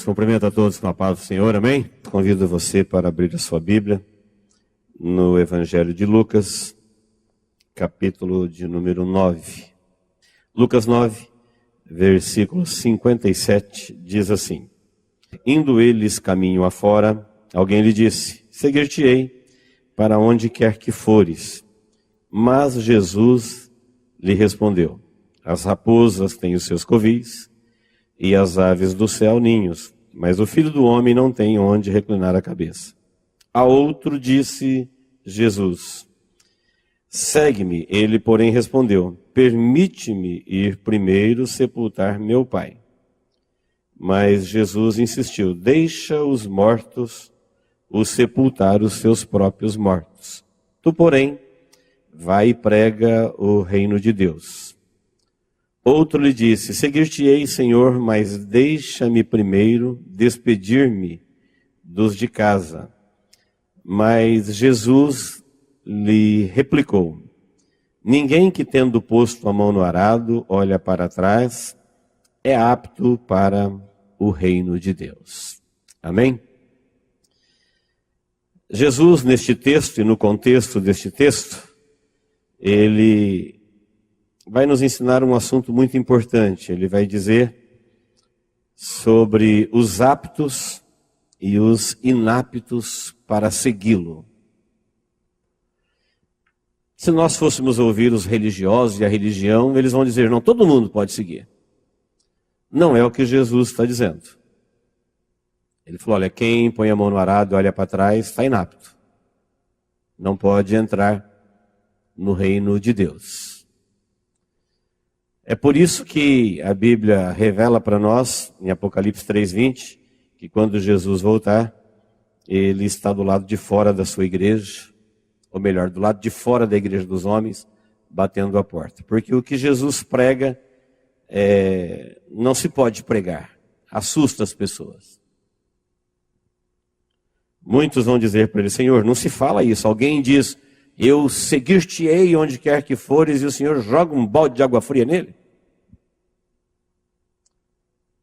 Deus. Cumprimento a todos com a paz do Senhor, amém? Convido você para abrir a sua Bíblia no Evangelho de Lucas, capítulo de número 9. Lucas 9, versículo 57, diz assim: Indo eles caminho afora, alguém lhe disse: Seguir-te-ei para onde quer que fores. Mas Jesus lhe respondeu: As raposas têm os seus covis, e as aves do céu ninhos, mas o Filho do Homem não tem onde reclinar a cabeça. A outro disse Jesus: Segue-me. Ele, porém, respondeu: Permite-me ir primeiro sepultar meu pai. Mas Jesus insistiu: Deixa os mortos os sepultar os seus próprios mortos. Tu, porém, vai e prega o reino de Deus. Outro lhe disse: Seguir-te-ei, Senhor, mas deixa-me primeiro despedir-me dos de casa. Mas Jesus lhe replicou: Ninguém que, tendo posto a mão no arado, olha para trás, é apto para o reino de Deus. Amém? Jesus, neste texto e no contexto deste texto, ele vai nos ensinar um assunto muito importante. Ele vai dizer sobre os aptos e os inaptos para segui-lo. Se nós fôssemos ouvir os religiosos e a religião, eles vão dizer: não, todo mundo pode seguir. Não é o que Jesus está dizendo. Ele falou: olha, quem põe a mão no arado e olha para trás está inapto. Não pode entrar no reino de Deus. É por isso que a Bíblia revela para nós, em Apocalipse 3:20, que quando Jesus voltar, ele está do lado de fora da sua igreja, ou melhor, do lado de fora da igreja dos homens, batendo a porta. Porque o que Jesus prega não se pode pregar, assusta as pessoas. Muitos vão dizer para ele: Senhor, não se fala isso. Alguém diz: eu seguir-te-ei onde quer que fores, e o Senhor joga um balde de água fria nele?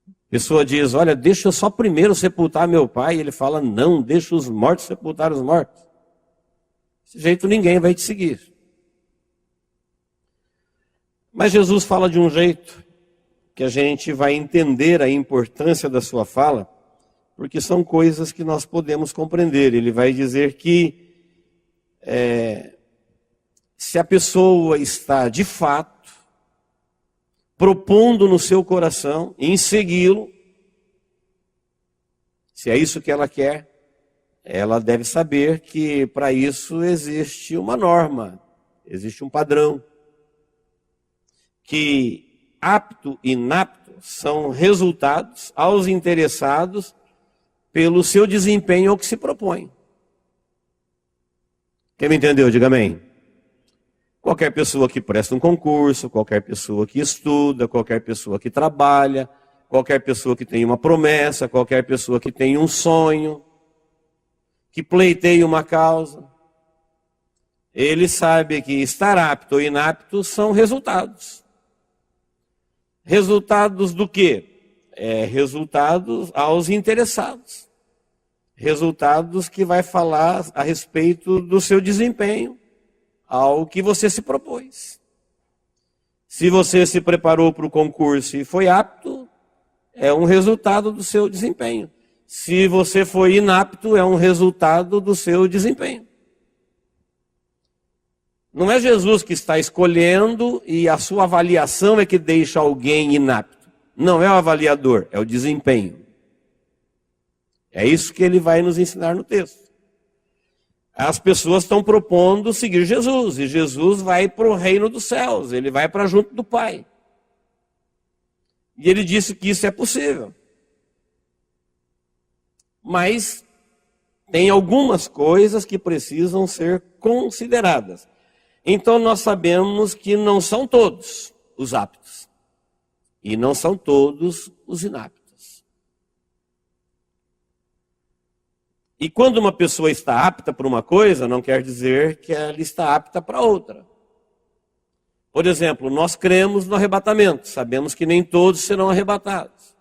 A pessoa diz: olha, deixa eu só primeiro sepultar meu pai. E ele fala: não, deixa os mortos sepultar os mortos. Desse jeito ninguém vai te seguir. Mas Jesus fala de um jeito que a gente vai entender a importância da sua fala, porque são coisas que nós podemos compreender. Ele vai dizer que se a pessoa está de fato propondo no seu coração em segui-lo, se é isso que ela quer, ela deve saber que para isso existe uma norma, existe um padrão, que apto e inapto são resultados aos interessados pelo seu desempenho ao que se propõe. Quem me entendeu, diga amém. Qualquer pessoa que presta um concurso, qualquer pessoa que estuda, qualquer pessoa que trabalha, qualquer pessoa que tem uma promessa, qualquer pessoa que tem um sonho, que pleiteia uma causa, ele sabe que estar apto ou inapto são resultados. Resultados do quê? Resultados aos interessados. Resultados que vai falar a respeito do seu desempenho ao que você se propôs. Se você se preparou para o concurso e foi apto, é um resultado do seu desempenho. Se você foi inapto, é um resultado do seu desempenho. Não é Jesus que está escolhendo e a sua avaliação é que deixa alguém inapto. Não é o avaliador, é o desempenho. É isso que ele vai nos ensinar no texto. As pessoas estão propondo seguir Jesus, e Jesus vai para o reino dos céus, ele vai para junto do Pai. E ele disse que isso é possível. Mas tem algumas coisas que precisam ser consideradas. Então nós sabemos que não são todos os aptos, e não são todos os inaptos. E quando uma pessoa está apta para uma coisa, não quer dizer que ela está apta para outra. Por exemplo, nós cremos no arrebatamento, sabemos que nem todos serão arrebatados.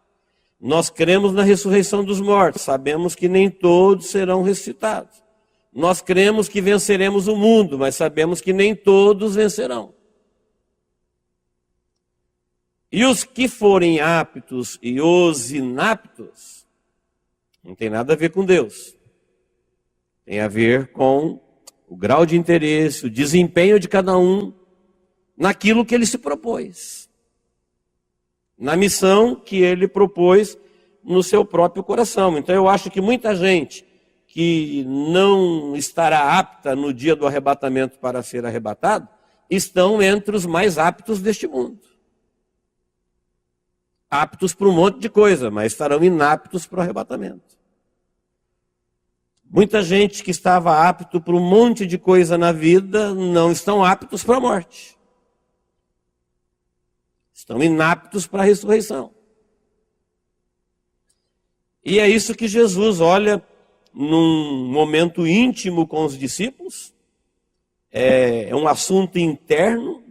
Nós cremos na ressurreição dos mortos, sabemos que nem todos serão ressuscitados. Nós cremos que venceremos o mundo, mas sabemos que nem todos vencerão. E os que forem aptos e os inaptos, não tem nada a ver com Deus. Tem a ver com o grau de interesse, o desempenho de cada um naquilo que ele se propôs. Na missão que ele propôs no seu próprio coração. Então eu acho que muita gente que não estará apta no dia do arrebatamento para ser arrebatado, estão entre os mais aptos deste mundo. Aptos para um monte de coisa, mas estarão inaptos para o arrebatamento. Muita gente que estava apto para um monte de coisa na vida, não estão aptos para a morte. Estão inaptos para a ressurreição. E é isso que Jesus olha num momento íntimo com os discípulos. É um assunto interno,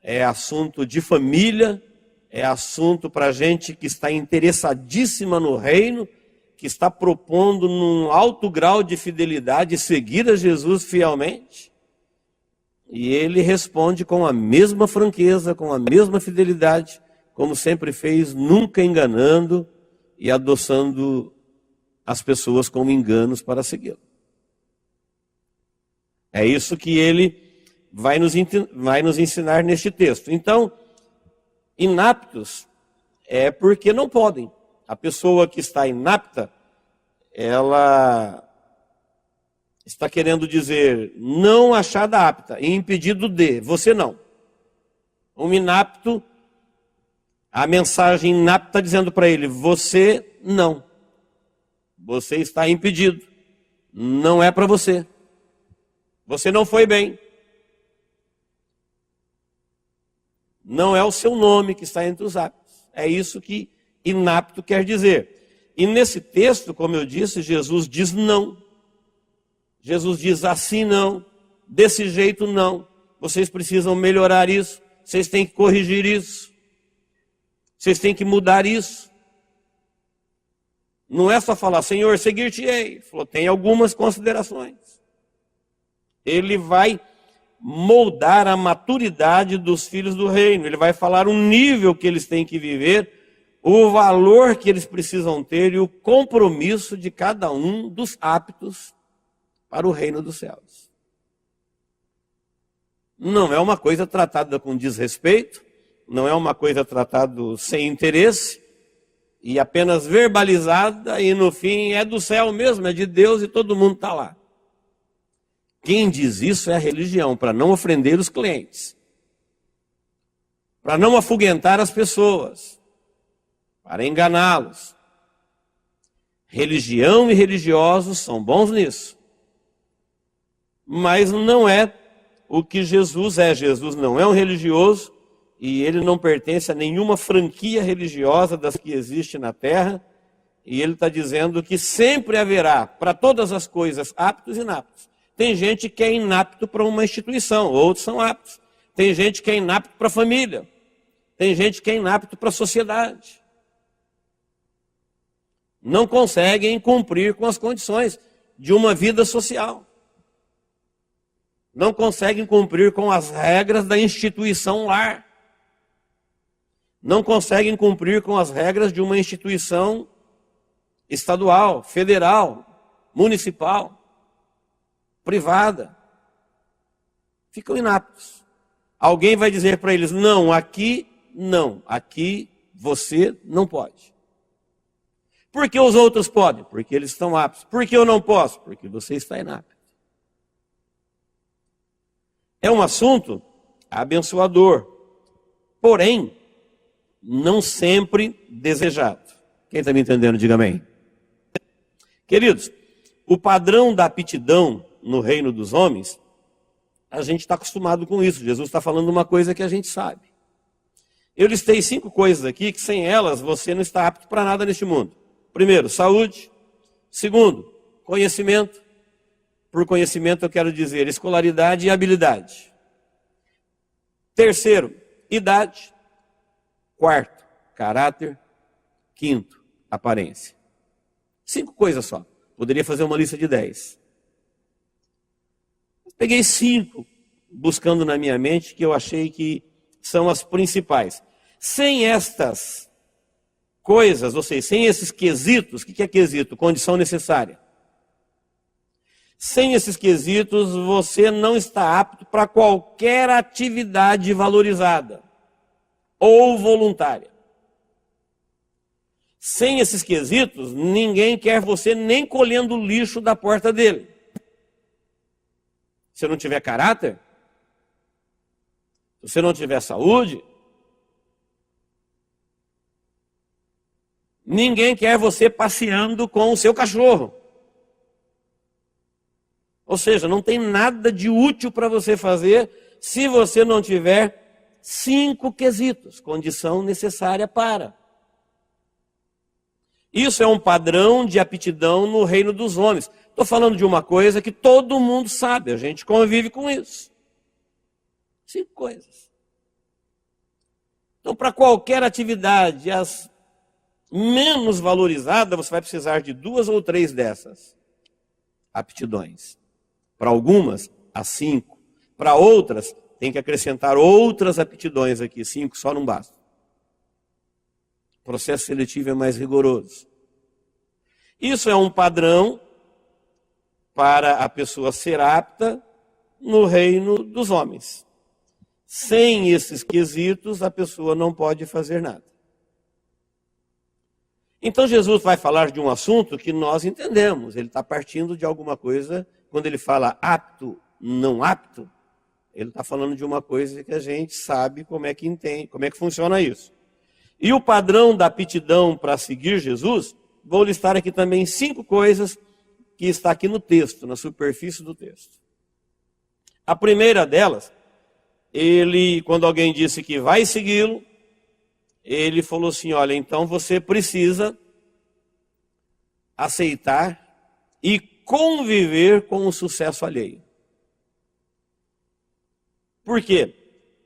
é assunto de família, é assunto para gente que está interessadíssima no reino, que está propondo num alto grau de fidelidade seguir a Jesus fielmente. E ele responde com a mesma franqueza, com a mesma fidelidade, como sempre fez, nunca enganando e adoçando as pessoas como enganos para segui-lo. É isso que ele vai nos ensinar neste texto. Então, inaptos é porque não podem. A pessoa que está inapta, ela está querendo dizer não achada apta e impedido de, você não. Um inapto, a mensagem inapta está dizendo para ele, você não. Você está impedido. Não é para você. Você não foi bem. Não é o seu nome que está entre os aptos. É isso que inapto quer dizer. E nesse texto, como eu disse, Jesus diz não. Jesus diz assim não, desse jeito não. Vocês precisam melhorar isso, vocês têm que corrigir isso, vocês têm que mudar isso. Não é só falar, Senhor, seguir-te-ei. Ele falou, tem algumas considerações. Ele vai moldar a maturidade dos filhos do reino. Ele vai falar o nível que eles têm que viver, o valor que eles precisam ter e o compromisso de cada um dos aptos para o reino dos céus. Não é uma coisa tratada com desrespeito, não é uma coisa tratada sem interesse, e apenas verbalizada, e no fim é do céu mesmo, é de Deus e todo mundo está lá. Quem diz isso é a religião, para não ofender os clientes, para não afugentar as pessoas, para enganá-los. Religião e religiosos são bons nisso, mas não é o que Jesus é. Jesus não é um religioso e ele não pertence a nenhuma franquia religiosa das que existe na terra. E ele está dizendo que sempre haverá, para todas as coisas, aptos e inaptos. Tem gente que é inapto para uma instituição, outros são aptos. Tem gente que é inapto para a família. Tem gente que é inapto para a sociedade. Não conseguem cumprir com as condições de uma vida social. Não conseguem cumprir com as regras da instituição lar. Não conseguem cumprir com as regras de uma instituição estadual, federal, municipal, privada. Ficam inaptos. Alguém vai dizer para eles, não, aqui você não pode. Por que os outros podem? Porque eles estão aptos. Por que eu não posso? Porque você está inapto. É um assunto abençoador, porém, não sempre desejado. Quem está me entendendo, diga amém. Queridos, o padrão da aptidão no reino dos homens, a gente está acostumado com isso. Jesus está falando uma coisa que a gente sabe. Eu listei 5 coisas aqui que sem elas você não está apto para nada neste mundo. Primeiro, saúde. Segundo, conhecimento. Por conhecimento eu quero dizer escolaridade e habilidade. Terceiro, idade. Quarto, caráter. Quinto, aparência. 5 coisas só. Poderia fazer uma lista de 10. Peguei 5, buscando na minha mente, que eu achei que são as principais. Sem estas coisas, ou seja, sem esses quesitos, o que é quesito? Condição necessária. Sem esses quesitos, você não está apto para qualquer atividade valorizada ou voluntária. Sem esses quesitos, ninguém quer você nem colhendo o lixo da porta dele. Se não tiver caráter, se você não tiver saúde, ninguém quer você passeando com o seu cachorro. Ou seja, não tem nada de útil para você fazer se você não tiver 5 quesitos, condição necessária para. Isso é um padrão de aptidão no reino dos homens. Estou falando de uma coisa que todo mundo sabe, a gente convive com isso. 5 coisas. Então, para qualquer atividade, as menos valorizadas, você vai precisar de 2 ou 3 dessas aptidões. Para algumas, as 5. Para outras, tem que acrescentar outras aptidões aqui. 5 só não basta. O processo seletivo é mais rigoroso. Isso é um padrão para a pessoa ser apta no reino dos homens. Sem esses quesitos, a pessoa não pode fazer nada. Então Jesus vai falar de um assunto que nós entendemos. Ele está partindo de alguma coisa. Quando ele fala apto, não apto, ele está falando de uma coisa que a gente sabe como é que entende, como é que funciona isso. E o padrão da aptidão para seguir Jesus, vou listar aqui também 5 coisas que está aqui no texto, na superfície do texto. A primeira delas, quando alguém disse que vai segui-lo, ele falou assim, olha, então você precisa aceitar e conviver com o sucesso alheio. Por quê?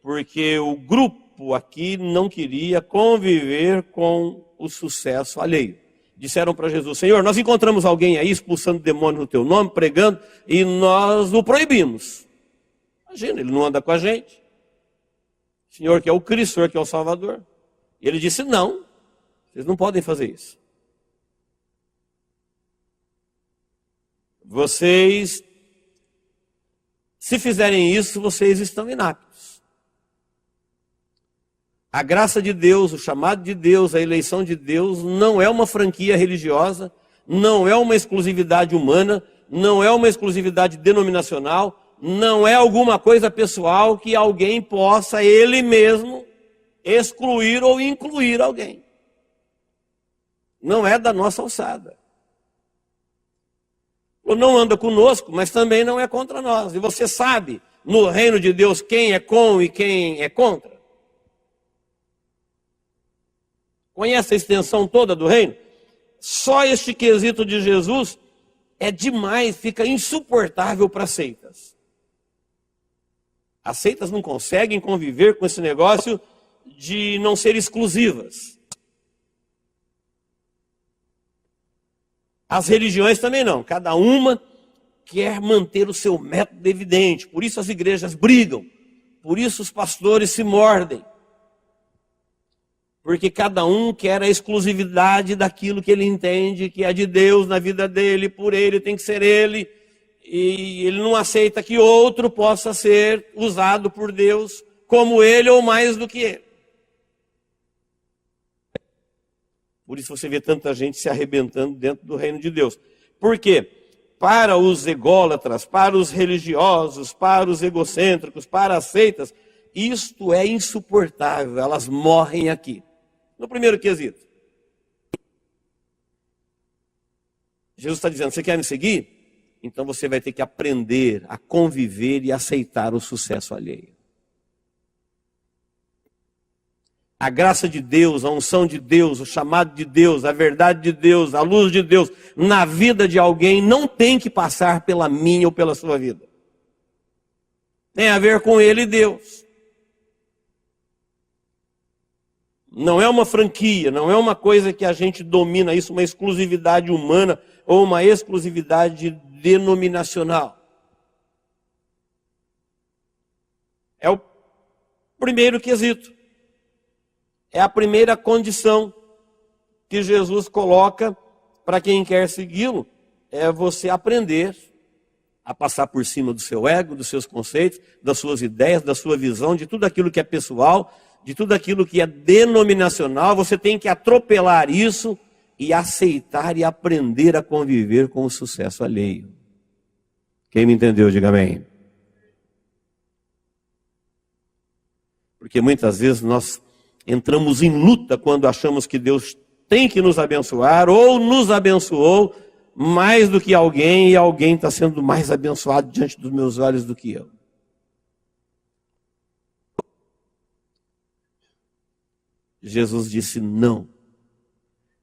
Porque o grupo aqui não queria conviver com o sucesso alheio. Disseram para Jesus, Senhor, nós encontramos alguém aí expulsando demônios no teu nome, pregando, e nós o proibimos. Imagina, ele não anda com a gente. O Senhor que é o Cristo, o Senhor que é o Salvador. E ele disse, não, vocês não podem fazer isso. Vocês, se fizerem isso, vocês estão inaptos. A graça de Deus, o chamado de Deus, a eleição de Deus não é uma franquia religiosa, não é uma exclusividade humana, não é uma exclusividade denominacional, não é alguma coisa pessoal que alguém possa, ele mesmo, excluir ou incluir alguém. Não é da nossa alçada. Não anda conosco, mas também não é contra nós. E você sabe, no reino de Deus, quem é com e quem é contra? Conhece a extensão toda do reino? Só este quesito de Jesus é demais, fica insuportável para as seitas. As seitas não conseguem conviver com esse negócio de não ser exclusivas. As religiões também não, cada uma quer manter o seu método evidente, por isso as igrejas brigam, por isso os pastores se mordem, porque cada um quer a exclusividade daquilo que ele entende que é de Deus na vida dele, por ele tem que ser ele, e ele não aceita que outro possa ser usado por Deus como ele ou mais do que ele. Por isso você vê tanta gente se arrebentando dentro do reino de Deus. Por quê? Para os ególatras, para os religiosos, para os egocêntricos, para as seitas, isto é insuportável, elas morrem aqui. No primeiro quesito. Jesus está dizendo, você quer me seguir? Então você vai ter que aprender a conviver e aceitar o sucesso alheio. A graça de Deus, a unção de Deus, o chamado de Deus, a verdade de Deus, a luz de Deus na vida de alguém não tem que passar pela minha ou pela sua vida. Tem a ver com ele e Deus. Não é uma franquia, não é uma coisa que a gente domina isso, uma exclusividade humana ou uma exclusividade denominacional. É o primeiro quesito. É a primeira condição que Jesus coloca para quem quer segui-lo. É você aprender a passar por cima do seu ego, dos seus conceitos, das suas ideias, da sua visão, de tudo aquilo que é pessoal, de tudo aquilo que é denominacional. Você tem que atropelar isso e aceitar e aprender a conviver com o sucesso alheio. Quem me entendeu, diga amém. Porque muitas vezes nós entramos em luta quando achamos que Deus tem que nos abençoar ou nos abençoou mais do que alguém, e alguém está sendo mais abençoado diante dos meus olhos do que eu. Jesus disse não.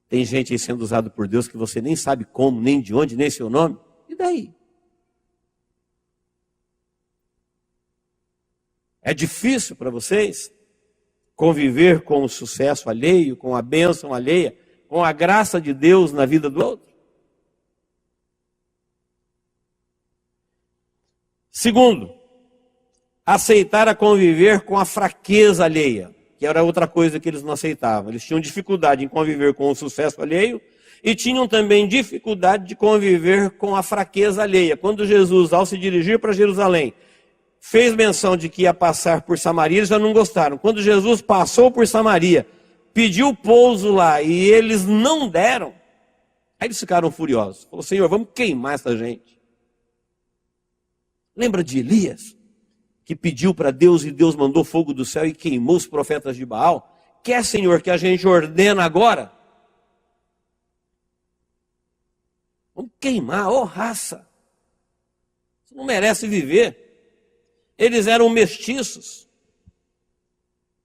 Tem gente aí sendo usado por Deus que você nem sabe como, nem de onde, nem seu nome. E daí? É difícil para vocês conviver com o sucesso alheio, com a bênção alheia, com a graça de Deus na vida do outro? Segundo, aceitar a conviver com a fraqueza alheia, que era outra coisa que eles não aceitavam. Eles tinham dificuldade em conviver com o sucesso alheio e tinham também dificuldade de conviver com a fraqueza alheia. Quando Jesus, ao se dirigir para Jerusalém, fez menção de que ia passar por Samaria, eles já não gostaram. Quando Jesus passou por Samaria, pediu pouso lá e eles não deram, aí eles ficaram furiosos. Falou: Senhor, vamos queimar essa gente. Lembra de Elias, que pediu para Deus e Deus mandou fogo do céu e queimou os profetas de Baal? Quer, Senhor, que a gente ordena agora? Vamos queimar, ô raça. Você não merece viver. Eles eram mestiços.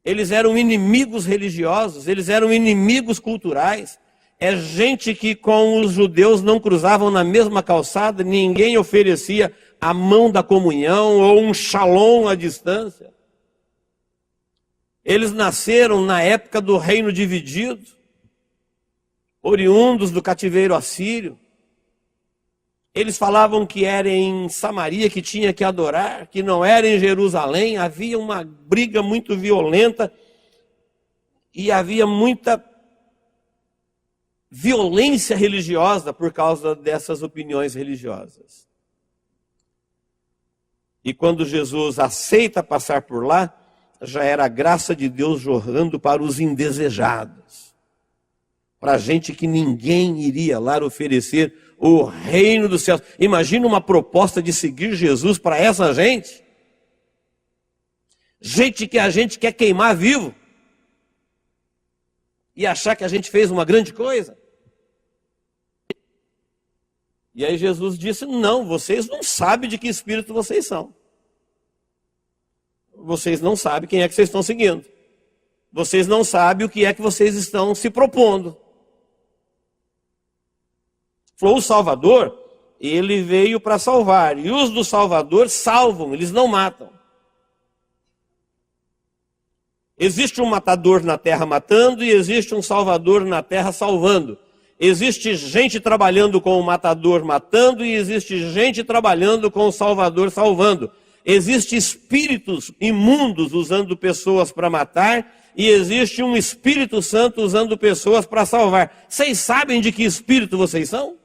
Eles eram inimigos religiosos, eles eram inimigos culturais. É gente que com os judeus não cruzavam na mesma calçada, ninguém oferecia a mão da comunhão ou um shalom à distância. Eles nasceram na época do reino dividido, oriundos do cativeiro assírio. Eles falavam que era em Samaria que tinha que adorar, que não era em Jerusalém. Havia uma briga muito violenta e havia muita violência religiosa por causa dessas opiniões religiosas. E quando Jesus aceita passar por lá, já era a graça de Deus jorrando para os indesejados. Para gente que ninguém iria lá oferecer o reino dos céus. Imagina uma proposta de seguir Jesus para essa gente. Gente que a gente quer queimar vivo. E achar que a gente fez uma grande coisa. E aí Jesus disse: não, vocês não sabem de que espírito vocês são. Vocês não sabem quem é que vocês estão seguindo. Vocês não sabem o que é que vocês estão se propondo. Falou: o Salvador, ele veio para salvar. E os do Salvador salvam, eles não matam. Existe um matador na terra matando e existe um salvador na terra salvando. Existe gente trabalhando com o matador matando e existe gente trabalhando com o salvador salvando. Existem espíritos imundos usando pessoas para matar e existe um Espírito Santo usando pessoas para salvar. Vocês sabem de que espírito vocês são?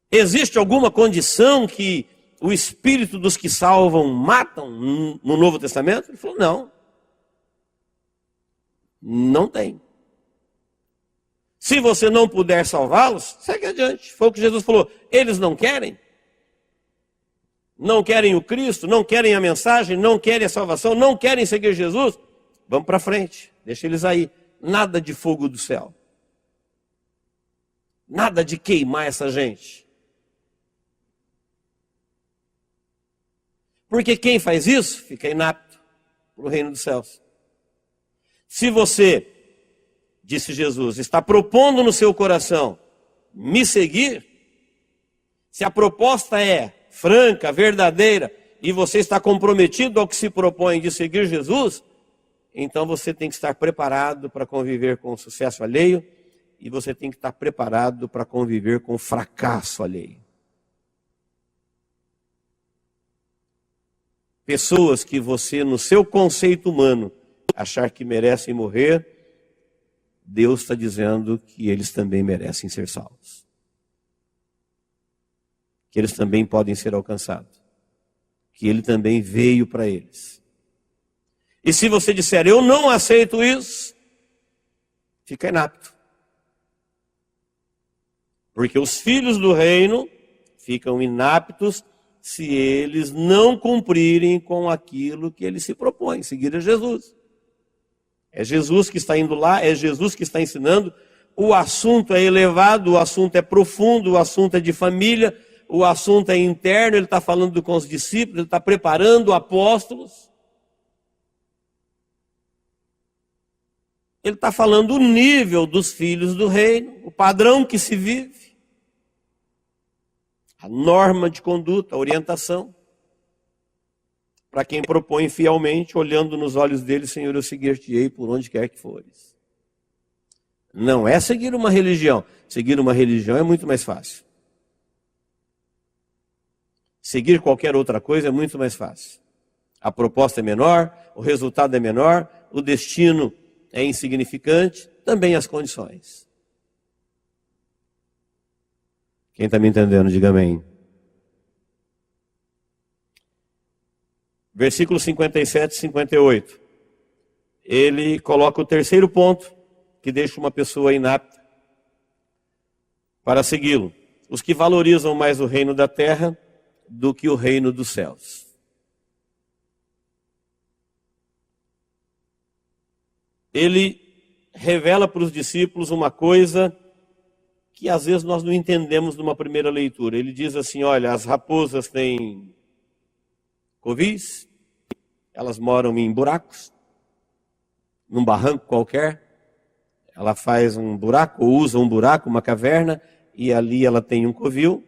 Existe alguma condição que o espírito dos que salvam matam no Novo Testamento? Ele falou: não. Não tem. Se você não puder salvá-los, segue adiante. Foi o que Jesus falou. Eles não querem? Não querem o Cristo? Não querem a mensagem? Não querem a salvação? Não querem seguir Jesus? Vamos para frente. Deixa eles aí. Nada de fogo do céu. Nada de queimar essa gente. Porque quem faz isso fica inapto para o reino dos céus. Se você, disse Jesus, está propondo no seu coração me seguir, se a proposta é franca, verdadeira, e você está comprometido ao que se propõe de seguir Jesus, então você tem que estar preparado para conviver com o sucesso alheio e você tem que estar preparado para conviver com o fracasso alheio. Pessoas que você, no seu conceito humano, achar que merecem morrer, Deus está dizendo que eles também merecem ser salvos. Que eles também podem ser alcançados. Que Ele também veio para eles. E se você disser, eu não aceito isso, fica inapto. Porque os filhos do reino ficam inaptos se eles não cumprirem com aquilo que eles se propõem, seguir a Jesus. É Jesus que está indo lá, é Jesus que está ensinando. O assunto é elevado, o assunto é profundo, o assunto é de família, o assunto é interno, ele está falando com os discípulos, ele está preparando apóstolos. Ele está falando o nível dos filhos do reino, o padrão que se vive, a norma de conduta, a orientação. Para quem propõe fielmente, olhando nos olhos dele, Senhor, eu seguir-te-ei por onde quer que fores. Não é seguir uma religião. Seguir uma religião é muito mais fácil. Seguir qualquer outra coisa é muito mais fácil. A proposta é menor, o resultado é menor, o destino é insignificante, também as condições. Quem está me entendendo, diga amém. Versículos 57 e 58. Ele coloca o terceiro ponto que deixa uma pessoa inapta para segui-lo. Os que valorizam mais o reino da terra do que o reino dos céus. Ele revela para os discípulos uma coisa que às vezes nós não entendemos numa primeira leitura. Ele diz assim, olha, as raposas têm covis, elas moram em buracos, num barranco qualquer, ela faz um buraco, ou usa um buraco, uma caverna, e ali ela tem um covil,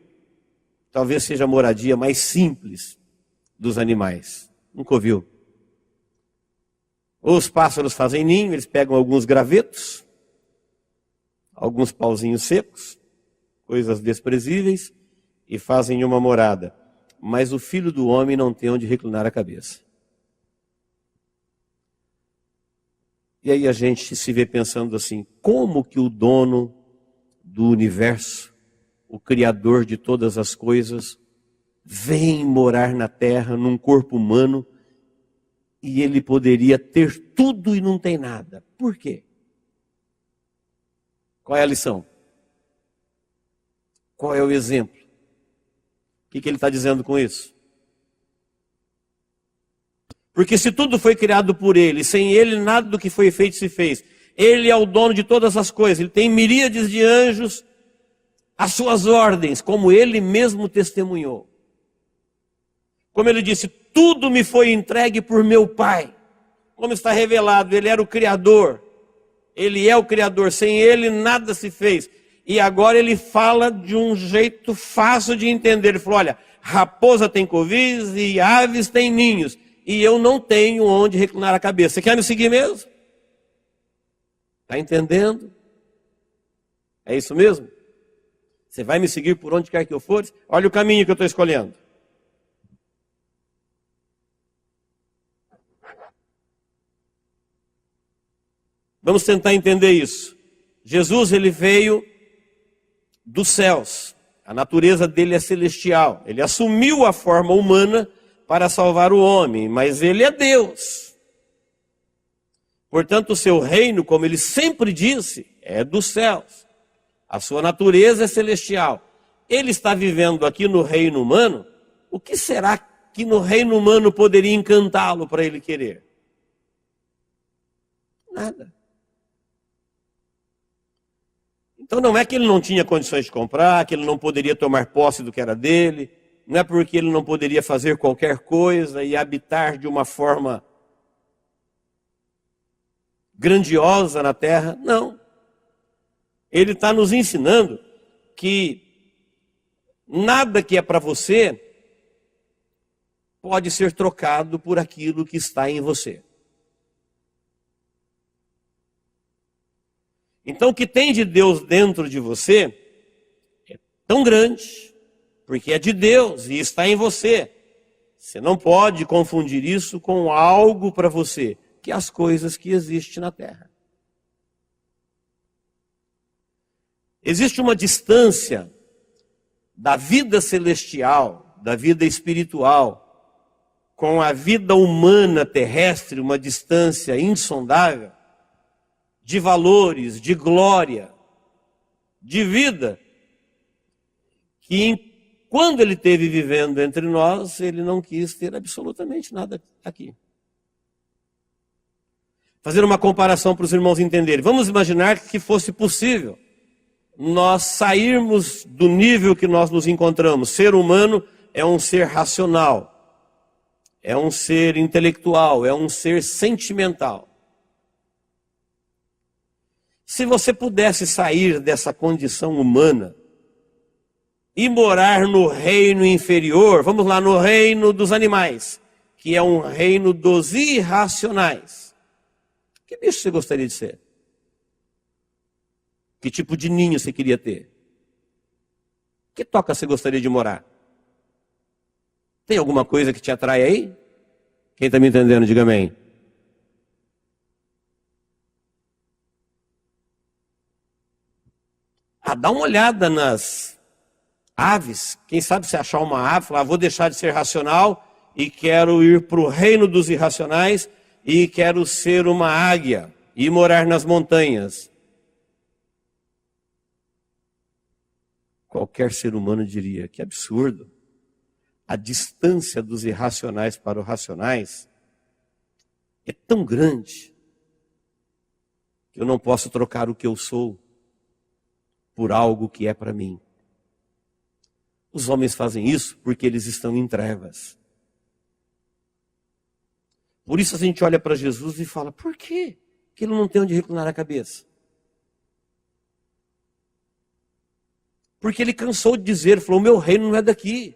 talvez seja a moradia mais simples dos animais, um covil. Os pássaros fazem ninho, eles pegam alguns gravetos, alguns pauzinhos secos, coisas desprezíveis, e fazem uma morada. Mas o filho do homem não tem onde reclinar a cabeça. E aí a gente se vê pensando assim, como que o dono do universo, o Criador de todas as coisas, vem morar na terra, num corpo humano, e ele poderia ter tudo e não tem nada. Por quê? Qual é a lição? Qual é o exemplo? O que ele está dizendo com isso? Porque se tudo foi criado por ele, sem ele nada do que foi feito se fez. Ele é o dono de todas as coisas, ele tem miríades de anjos às suas ordens, como ele mesmo testemunhou. Como ele disse, tudo me foi entregue por meu Pai. Como está revelado, ele era o Criador. Ele é o Criador, sem ele nada se fez. E agora ele fala de um jeito fácil de entender. Ele falou, olha, raposa tem covis e aves têm ninhos. E eu não tenho onde reclinar a cabeça. Você quer me seguir mesmo? Está entendendo? É isso mesmo? Você vai me seguir por onde quer que eu for? Olha o caminho que eu estou escolhendo. Vamos tentar entender isso. Jesus, ele veio dos céus. A natureza dele é celestial. Ele assumiu a forma humana para salvar o homem, mas ele é Deus. Portanto, o seu reino, como ele sempre disse, é dos céus. A sua natureza é celestial. Ele está vivendo aqui no reino humano. O que será que no reino humano poderia encantá-lo para ele querer? Nada. Então não é que ele não tinha condições de comprar, que ele não poderia tomar posse do que era dele, não é porque ele não poderia fazer qualquer coisa e habitar de uma forma grandiosa na terra, não. Ele está nos ensinando que nada que é para você pode ser trocado por aquilo que está em você. Então, o que tem de Deus dentro de você é tão grande, porque é de Deus e está em você. Você não pode confundir isso com algo para você, que é as coisas que existem na terra. Existe uma distância da vida celestial, da vida espiritual, com a vida humana terrestre, uma distância insondável, de valores, de glória, de vida, que quando ele esteve vivendo entre nós, ele não quis ter absolutamente nada aqui. Fazer uma comparação para os irmãos entenderem. Vamos imaginar que fosse possível nós sairmos do nível que nós nos encontramos. Ser humano é um ser racional, é um ser intelectual, é um ser sentimental. Se você pudesse sair dessa condição humana e morar no reino inferior, vamos lá, no reino dos animais, que é um reino dos irracionais, que bicho você gostaria de ser? Que tipo de ninho você queria ter? Que toca você gostaria de morar? Tem alguma coisa que te atrai aí? Quem está me entendendo, diga amém. Dá uma olhada nas aves. Quem sabe você achar uma ave, falar, vou deixar de ser racional e quero ir para o reino dos irracionais e quero ser uma águia e morar nas montanhas. Qualquer ser humano diria, que absurdo. A distância dos irracionais para os racionais é tão grande que eu não posso trocar o que eu sou por algo que é para mim. Os homens fazem isso porque eles estão em trevas. Por isso a gente olha para Jesus e fala, por quê? Que ele não tem onde reclinar a cabeça. Porque ele cansou de dizer, falou, o meu reino não é daqui.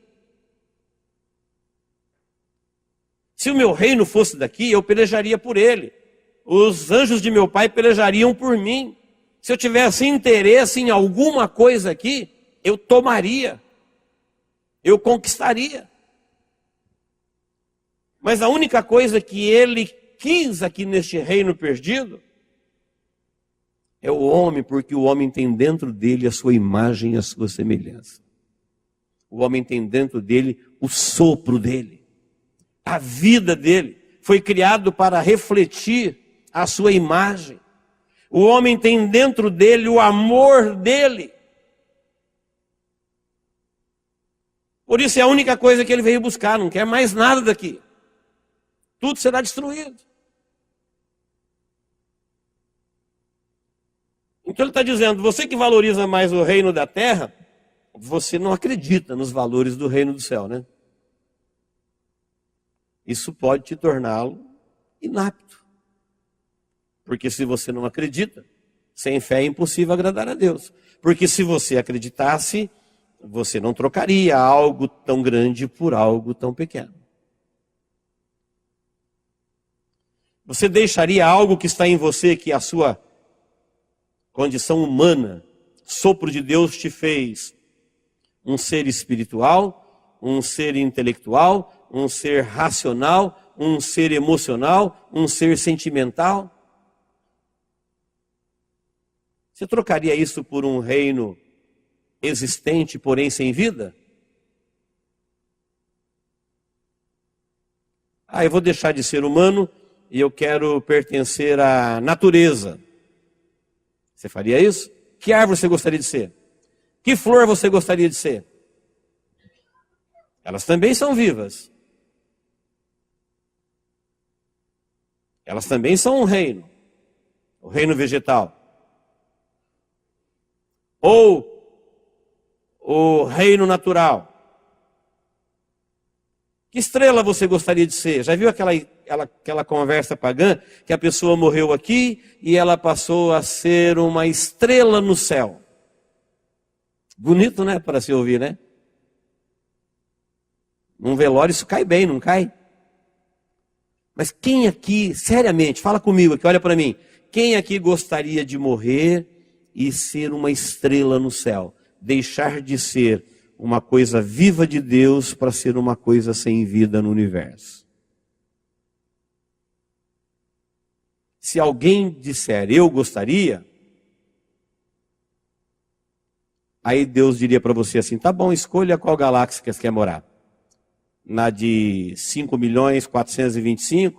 Se o meu reino fosse daqui, eu pelejaria por ele. Os anjos de meu pai pelejariam por mim. Se eu tivesse interesse em alguma coisa aqui, eu tomaria, eu conquistaria. Mas a única coisa que ele quis aqui neste reino perdido é o homem, porque o homem tem dentro dele a sua imagem e a sua semelhança. O homem tem dentro dele o sopro dele, a vida dele. Foi criado para refletir a sua imagem. O homem tem dentro dele o amor dele. Por isso é a única coisa que ele veio buscar, não quer mais nada daqui. Tudo será destruído. Então ele está dizendo, você que valoriza mais o reino da terra, você não acredita nos valores do reino do céu, né? Isso pode te torná-lo inapto. Porque se você não acredita, sem fé é impossível agradar a Deus. Porque se você acreditasse, você não trocaria algo tão grande por algo tão pequeno. Você deixaria algo que está em você, que a sua condição humana, sopro de Deus te fez um ser espiritual, um ser intelectual, um ser racional, um ser emocional, um ser sentimental? Você trocaria isso por um reino existente, porém sem vida? Eu vou deixar de ser humano e eu quero pertencer à natureza. Você faria isso? Que árvore você gostaria de ser? Que flor você gostaria de ser? Elas também são vivas. Elas também são um reino. O reino vegetal. Ou o reino natural. Que estrela você gostaria de ser? Já viu aquela conversa pagã que a pessoa morreu aqui e ela passou a ser uma estrela no céu? Bonito, né? Para se ouvir, né? Num velório isso cai bem, não cai? Mas quem aqui, seriamente, fala comigo aqui, olha para mim. Quem aqui gostaria de morrer e ser uma estrela no céu? Deixar de ser uma coisa viva de Deus para ser uma coisa sem vida no universo? Se alguém disser, eu gostaria, aí Deus diria para você assim, tá bom, escolha qual galáxia que você quer morar. Na de 5.425.000.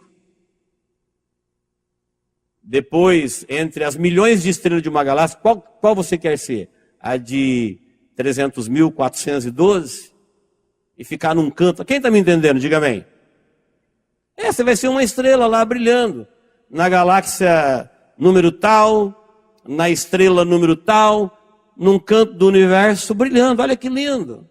Depois, entre as milhões de estrelas de uma galáxia, qual você quer ser? A de 300.412? E ficar num canto. Quem está me entendendo? Diga amém. Você vai ser uma estrela lá brilhando. Na galáxia número tal, na estrela número tal, num canto do universo brilhando. Olha que lindo.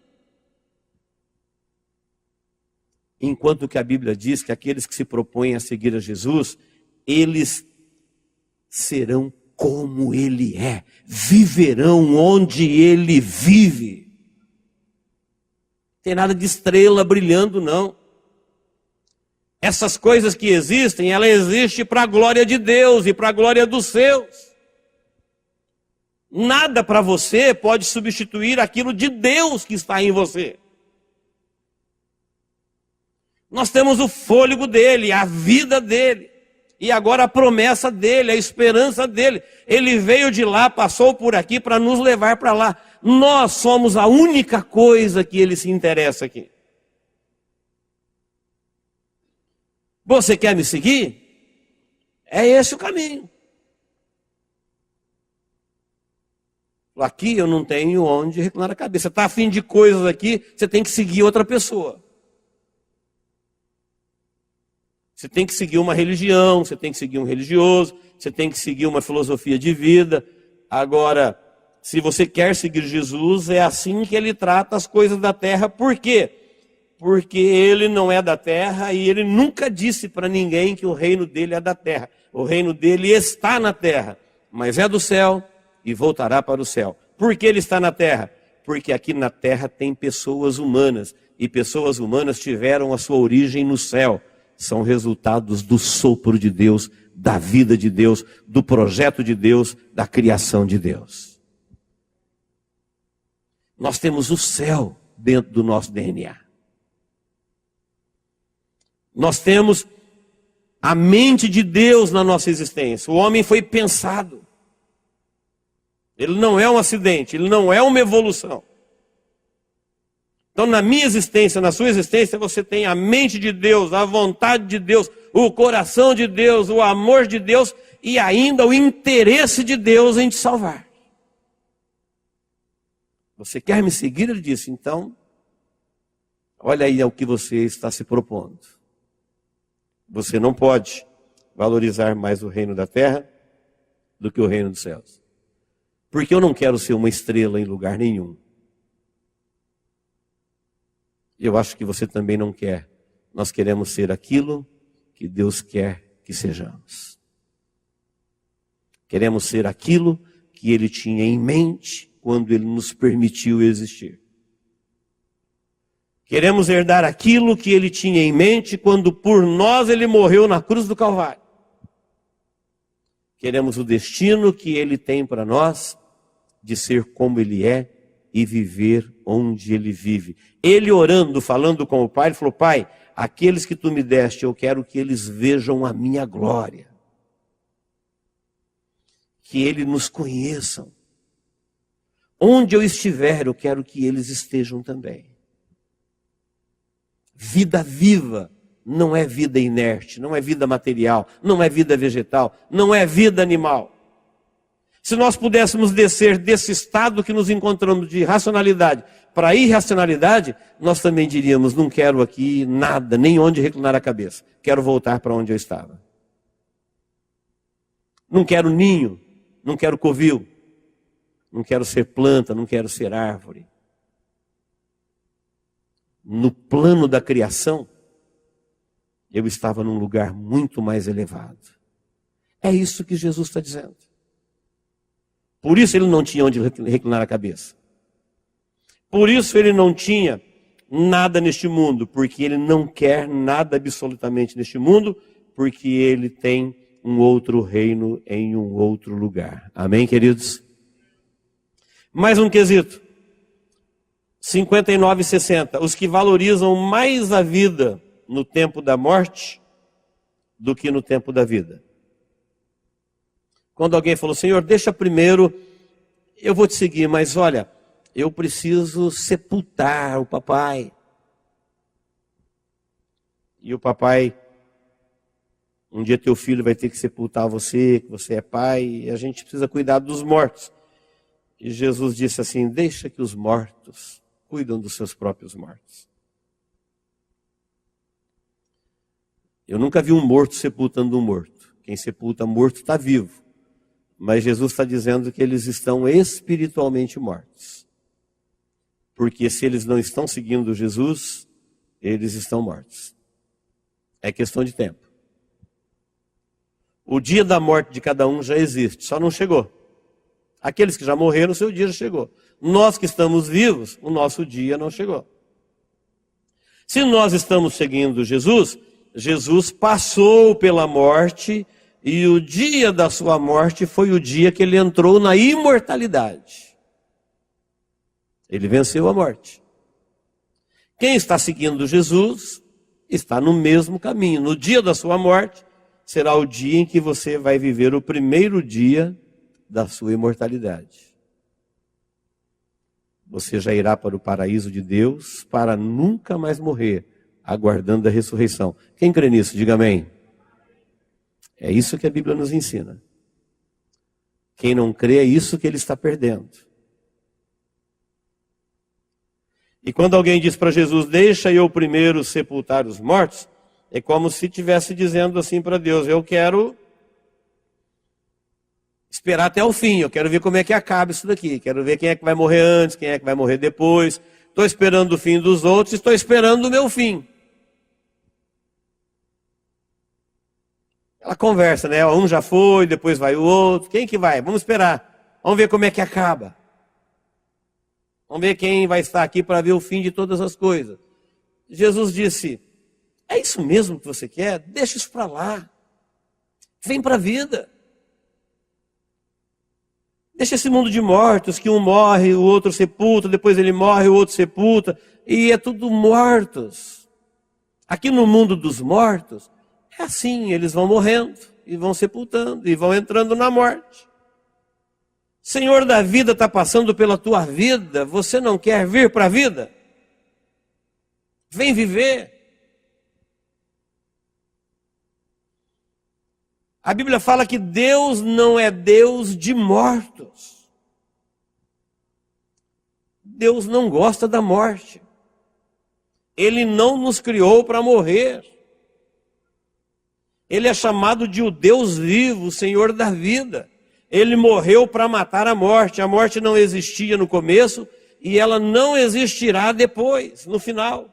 Enquanto que a Bíblia diz que aqueles que se propõem a seguir a Jesus, eles serão como Ele é, viverão onde Ele vive. Não tem nada de estrela brilhando, não. Essas coisas que existem, ela existe para a glória de Deus e para a glória dos seus. Nada para você pode substituir aquilo de Deus que está em você. Nós temos o fôlego dele, a vida dele. E agora a promessa dele, a esperança dele. Ele veio de lá, passou por aqui para nos levar para lá. Nós somos a única coisa que ele se interessa aqui. Você quer me seguir? É esse o caminho. Aqui eu não tenho onde reclinar a cabeça. Você está afim de coisas aqui, você tem que seguir outra pessoa. Você tem que seguir uma religião, você tem que seguir um religioso, você tem que seguir uma filosofia de vida. Agora, se você quer seguir Jesus, é assim que ele trata as coisas da terra. Por quê? Porque ele não é da terra e ele nunca disse para ninguém que o reino dele é da terra. O reino dele está na terra, mas é do céu e voltará para o céu. Por que ele está na terra? Porque aqui na terra tem pessoas humanas e pessoas humanas tiveram a sua origem no céu. São resultados do sopro de Deus, da vida de Deus, do projeto de Deus, da criação de Deus. Nós temos o céu dentro do nosso DNA. Nós temos a mente de Deus na nossa existência. O homem foi pensado. Ele não é um acidente, ele não é uma evolução. Então, na minha existência, na sua existência, você tem a mente de Deus, a vontade de Deus, o coração de Deus, o amor de Deus e ainda o interesse de Deus em te salvar. Você quer me seguir? Ele disse, então, olha aí ao que você está se propondo. Você não pode valorizar mais o reino da terra do que o reino dos céus. Porque eu não quero ser uma estrela em lugar nenhum. Eu acho que você também não quer. Nós queremos ser aquilo que Deus quer que sejamos. Queremos ser aquilo que Ele tinha em mente quando Ele nos permitiu existir. Queremos herdar aquilo que Ele tinha em mente quando por nós Ele morreu na cruz do Calvário. Queremos o destino que Ele tem para nós de ser como Ele é e viver onde Ele vive. Ele orando, falando com o Pai, ele falou, Pai, aqueles que Tu me deste, eu quero que eles vejam a minha glória. Que eles nos conheçam. Onde eu estiver, eu quero que eles estejam também. Vida viva não é vida inerte, não é vida material, não é vida vegetal, não é vida animal. Se nós pudéssemos descer desse estado que nos encontramos de racionalidade para a irracionalidade, nós também diríamos, não quero aqui nada, nem onde reclinar a cabeça. Quero voltar para onde eu estava. Não quero ninho, não quero covil, não quero ser planta, não quero ser árvore. No plano da criação, eu estava num lugar muito mais elevado. É isso que Jesus está dizendo. Por isso ele não tinha onde reclinar a cabeça. Por isso ele não tinha nada neste mundo, porque ele não quer nada absolutamente neste mundo, porque ele tem um outro reino em um outro lugar. Amém, queridos? Mais um quesito. 59 e 60. Os que valorizam mais a vida no tempo da morte do que no tempo da vida. Quando alguém falou, Senhor, deixa primeiro, eu vou te seguir, mas olha, eu preciso sepultar o papai. E o papai, um dia teu filho vai ter que sepultar você, que você é pai, e a gente precisa cuidar dos mortos. E Jesus disse assim, deixa que os mortos cuidam dos seus próprios mortos. Eu nunca vi um morto sepultando um morto. Quem sepulta morto está vivo. Mas Jesus está dizendo que eles estão espiritualmente mortos. Porque se eles não estão seguindo Jesus, eles estão mortos. É questão de tempo. O dia da morte de cada um já existe, só não chegou. Aqueles que já morreram, o seu dia já chegou. Nós que estamos vivos, o nosso dia não chegou. Se nós estamos seguindo Jesus, Jesus passou pela morte e o dia da sua morte foi o dia que ele entrou na imortalidade. Ele venceu a morte. Quem está seguindo Jesus está no mesmo caminho. No dia da sua morte será o dia em que você vai viver o primeiro dia da sua imortalidade. Você já irá para o paraíso de Deus para nunca mais morrer, aguardando a ressurreição. Quem crê nisso, diga amém. É isso que a Bíblia nos ensina. Quem não crê, é isso que ele está perdendo. E quando alguém diz para Jesus, deixa eu primeiro sepultar os mortos, é como se estivesse dizendo assim para Deus, eu quero esperar até o fim, eu quero ver como é que acaba isso daqui, quero ver quem é que vai morrer antes, quem é que vai morrer depois, estou esperando o fim dos outros, estou esperando o meu fim. Ela conversa, né? Um já foi, depois vai o outro, quem que vai? Vamos esperar, vamos ver como é que acaba. Vamos ver quem vai estar aqui para ver o fim de todas as coisas. Jesus disse, é isso mesmo que você quer? Deixa isso para lá. Vem para a vida. Deixa esse mundo de mortos, que um morre, o outro sepulta, depois ele morre, o outro sepulta, e é tudo mortos. Aqui no mundo dos mortos, é assim, eles vão morrendo, e vão sepultando, e vão entrando na morte. Senhor da vida está passando pela tua vida, você não quer vir para a vida? Vem viver. A Bíblia fala que Deus não é Deus de mortos. Deus não gosta da morte. Ele não nos criou para morrer. Ele é chamado de o Deus vivo, o Senhor da vida. Ele morreu para matar a morte. A morte não existia no começo e ela não existirá depois, no final.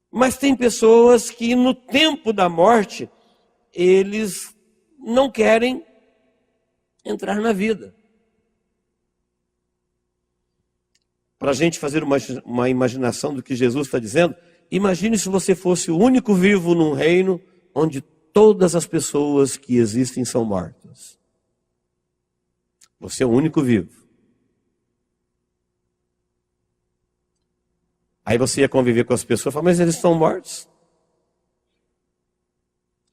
Mas tem pessoas que no tempo da morte, eles não querem entrar na vida. Para a gente fazer uma imaginação do que Jesus está dizendo, imagine se você fosse o único vivo num reino onde todas as pessoas que existem são mortas. Você é o único vivo. Aí você ia conviver com as pessoas e falar, mas eles estão mortos.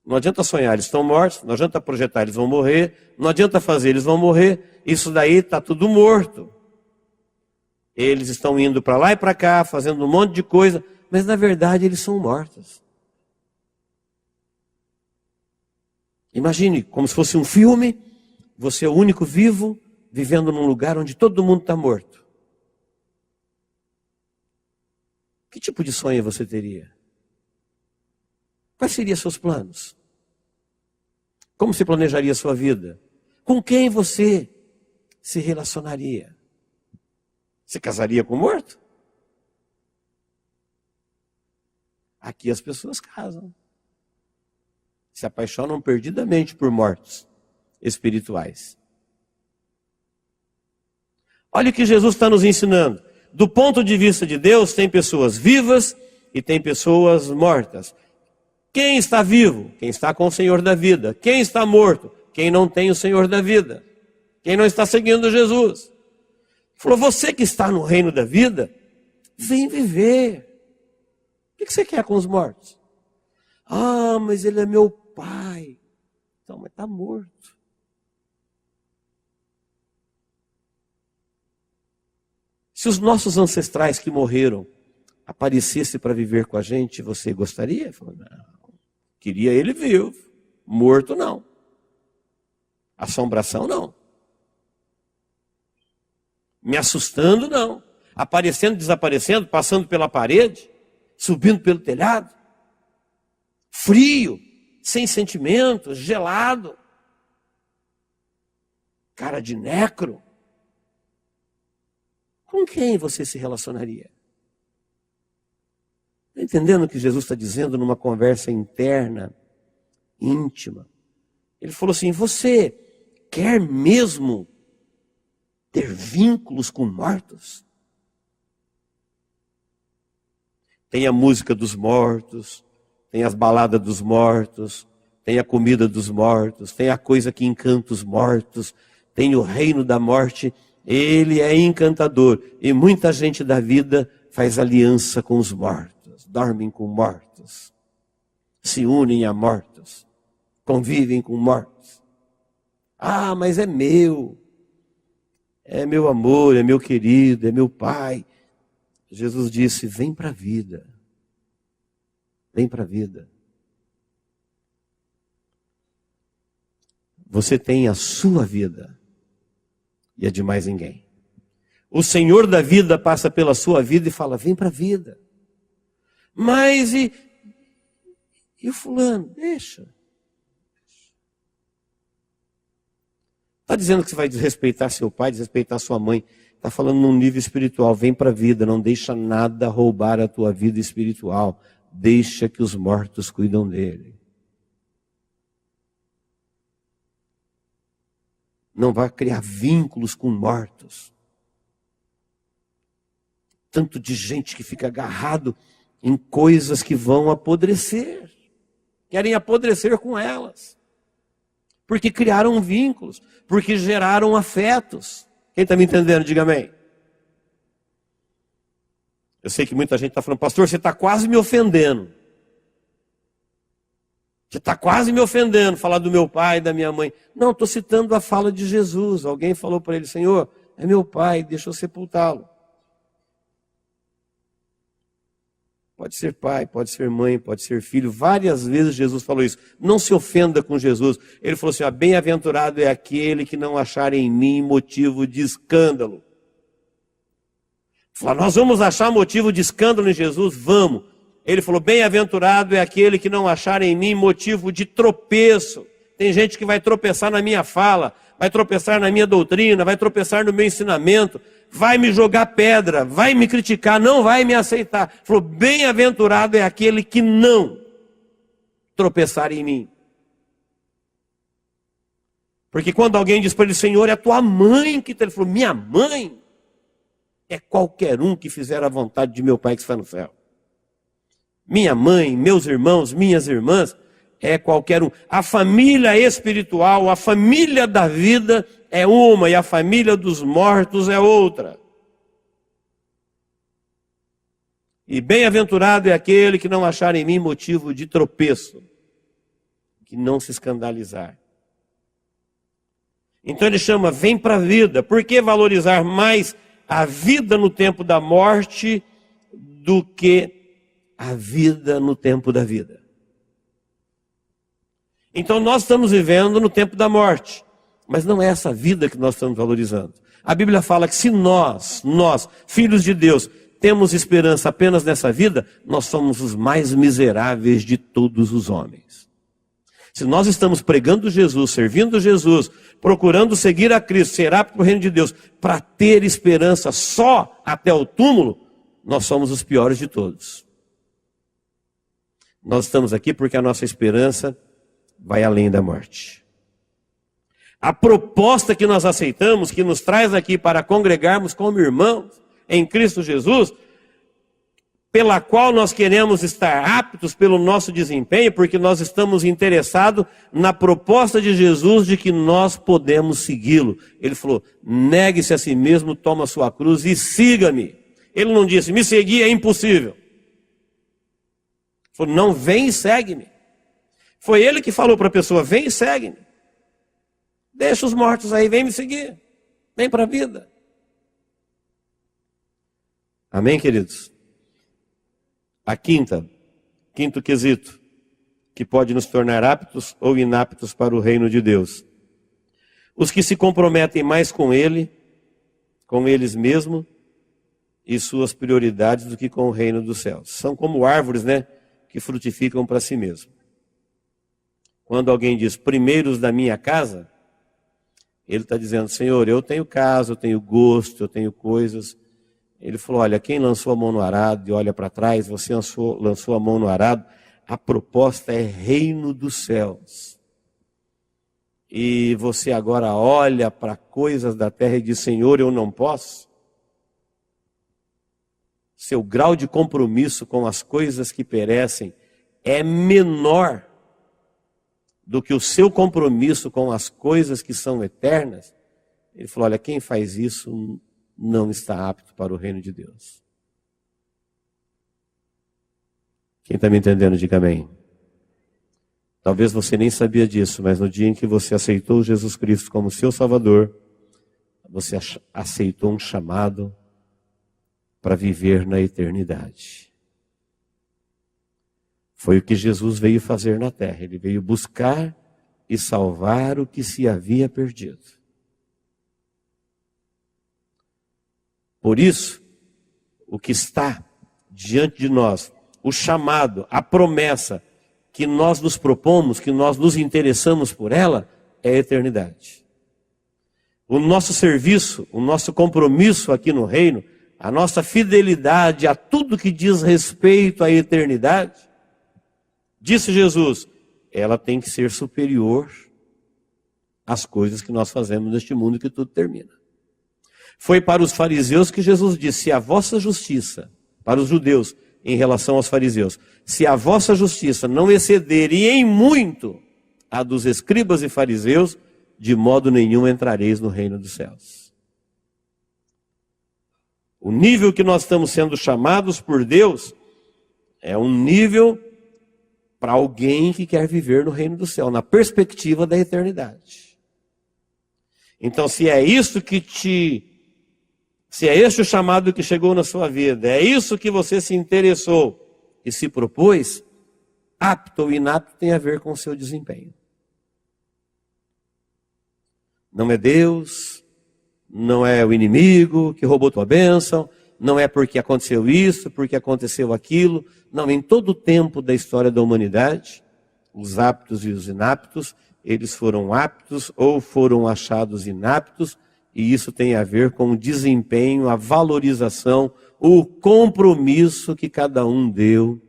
Não adianta sonhar, eles estão mortos. Não adianta projetar, eles vão morrer. Não adianta fazer, eles vão morrer. Isso daí está tudo morto. Eles estão indo para lá e para cá, fazendo um monte de coisa, mas na verdade eles são mortos. Imagine, como se fosse um filme, você é o único vivo, vivendo num lugar onde todo mundo está morto. Que tipo de sonho você teria? Quais seriam seus planos? Como se planejaria a sua vida? Com quem você se relacionaria? Você casaria com o morto? Aqui as pessoas casam. Se apaixonam perdidamente por mortos espirituais. Olha o que Jesus está nos ensinando. Do ponto de vista de Deus, tem pessoas vivas e tem pessoas mortas. Quem está vivo? Quem está com o Senhor da vida. Quem está morto? Quem não tem o Senhor da vida. Quem não está seguindo Jesus. Ele falou, você que está no reino da vida, vem viver. O que você quer com os mortos? Ah, mas ele é meu pai. Então, mas está morto. Se os nossos ancestrais que morreram aparecessem para viver com a gente, você gostaria? Ele falou, não, queria ele vivo, morto não. Assombração não. Me assustando não. Aparecendo, desaparecendo, passando pela parede, subindo pelo telhado. Frio, sem sentimentos, gelado. Cara de nécro. Com quem você se relacionaria? Está entendendo o que Jesus está dizendo numa conversa interna, íntima? Ele falou assim, você quer mesmo ter vínculos com mortos? Tem a música dos mortos, tem as baladas dos mortos, tem a comida dos mortos, tem a coisa que encanta os mortos, tem o reino da morte. Ele é encantador e muita gente da vida faz aliança com os mortos, dormem com mortos, se unem a mortos, convivem com mortos. Ah, mas é meu amor, é meu querido, é meu pai. Jesus disse, vem para a vida, vem para a vida. Você tem a sua vida. E é de mais ninguém. O Senhor da vida passa pela sua vida e fala, vem para a vida. Mas e o fulano? Deixa. Está dizendo que você vai desrespeitar seu pai, desrespeitar sua mãe. Está falando num nível espiritual, vem para a vida, não deixa nada roubar a tua vida espiritual. Deixa que os mortos cuidam dele. Não vai criar vínculos com mortos. Tanto de gente que fica agarrado em coisas que vão apodrecer. Querem apodrecer com elas. Porque criaram vínculos. Porque geraram afetos. Quem está me entendendo, diga amém. Eu sei que muita gente está falando, pastor, você está quase me ofendendo. Você está quase me ofendendo, falar do meu pai e da minha mãe. Não, estou citando a fala de Jesus. Alguém falou para ele, Senhor, é meu pai, deixa eu sepultá-lo. Pode ser pai, pode ser mãe, pode ser filho. Várias vezes Jesus falou isso. Não se ofenda com Jesus. Ele falou assim, bem-aventurado é aquele que não achar em mim motivo de escândalo. Falou, nós vamos achar motivo de escândalo em Jesus? Vamos. Ele falou, bem-aventurado é aquele que não achar em mim motivo de tropeço. Tem gente que vai tropeçar na minha fala, vai tropeçar na minha doutrina, vai tropeçar no meu ensinamento, vai me jogar pedra, vai me criticar, não vai me aceitar. Ele falou, bem-aventurado é aquele que não tropeçar em mim. Porque quando alguém diz para ele, Senhor, é a tua mãe que está... Ele falou, minha mãe é qualquer um que fizer a vontade de meu Pai que está no céu. Minha mãe, meus irmãos, minhas irmãs, é qualquer um. A família espiritual, a família da vida é uma e a família dos mortos é outra. E bem-aventurado é aquele que não achar em mim motivo de tropeço, que não se escandalizar. Então ele chama, vem para a vida. Por que valorizar mais a vida no tempo da morte do que a vida no tempo da vida? Então nós estamos vivendo no tempo da morte, mas não é essa vida que nós estamos valorizando. A Bíblia fala que se nós, filhos de Deus, temos esperança apenas nessa vida, nós somos os mais miseráveis de todos os homens. Se nós estamos pregando Jesus, servindo Jesus, procurando seguir a Cristo, ser apto para o reino de Deus, para ter esperança só até o túmulo, nós somos os piores de todos. Nós estamos aqui porque a nossa esperança vai além da morte. A proposta que nós aceitamos, que nos traz aqui para congregarmos como irmãos em Cristo Jesus, pela qual nós queremos estar aptos pelo nosso desempenho, porque nós estamos interessados na proposta de Jesus de que nós podemos segui-lo. Ele falou, negue-se a si mesmo, toma a sua cruz e siga-me. Ele não disse, me seguir é impossível. Ele falou, não, vem e segue-me. Foi ele que falou para a pessoa, vem e segue-me. Deixa os mortos aí, vem me seguir. Vem para a vida. Amém, queridos? Quinto quesito, que pode nos tornar aptos ou inaptos para o reino de Deus. Os que se comprometem mais com Ele, com eles mesmos e suas prioridades do que com o reino dos céus. São como árvores, né, que frutificam para si mesmo. Quando alguém diz, primeiros da minha casa, ele está dizendo, Senhor, eu tenho casa, eu tenho gosto, eu tenho coisas. Ele falou, olha, quem lançou a mão no arado e olha para trás, você lançou a mão no arado, a proposta é reino dos céus. E você agora olha para coisas da terra e diz, Senhor, eu não posso. Seu grau de compromisso com as coisas que perecem é menor do que o seu compromisso com as coisas que são eternas. Ele falou, olha, quem faz isso não está apto para o reino de Deus. Quem está me entendendo, diga amém. Talvez você nem sabia disso, mas no dia em que você aceitou Jesus Cristo como seu Salvador, você aceitou um chamado para viver na eternidade. Foi o que Jesus veio fazer na terra. Ele veio buscar e salvar o que se havia perdido. Por isso, o que está diante de nós, o chamado, a promessa que nós nos propomos, que nós nos interessamos por ela, é a eternidade. O nosso serviço, o nosso compromisso aqui no reino, a nossa fidelidade a tudo que diz respeito à eternidade, disse Jesus, ela tem que ser superior às coisas que nós fazemos neste mundo que tudo termina. Foi para os fariseus que Jesus disse, se a vossa justiça, para os judeus, em relação aos fariseus, se a vossa justiça não exceder e em muito a dos escribas e fariseus, de modo nenhum entrareis no reino dos céus. O nível que nós estamos sendo chamados por Deus é um nível para alguém que quer viver no reino do céu, na perspectiva da eternidade. Então, se é isso se é este o chamado que chegou na sua vida, é isso que você se interessou e se propôs, apto ou inapto tem a ver com o seu desempenho. Não é Deus, não é o inimigo que roubou tua bênção, não é porque aconteceu isso, porque aconteceu aquilo. Não, em todo o tempo da história da humanidade, os aptos e os inaptos, eles foram aptos ou foram achados inaptos, e isso tem a ver com o desempenho, a valorização, o compromisso que cada um deu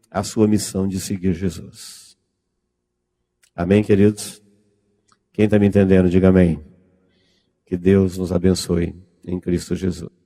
à sua missão de seguir Jesus. Amém, queridos? Quem está me entendendo, diga amém. Que Deus nos abençoe em Cristo Jesus.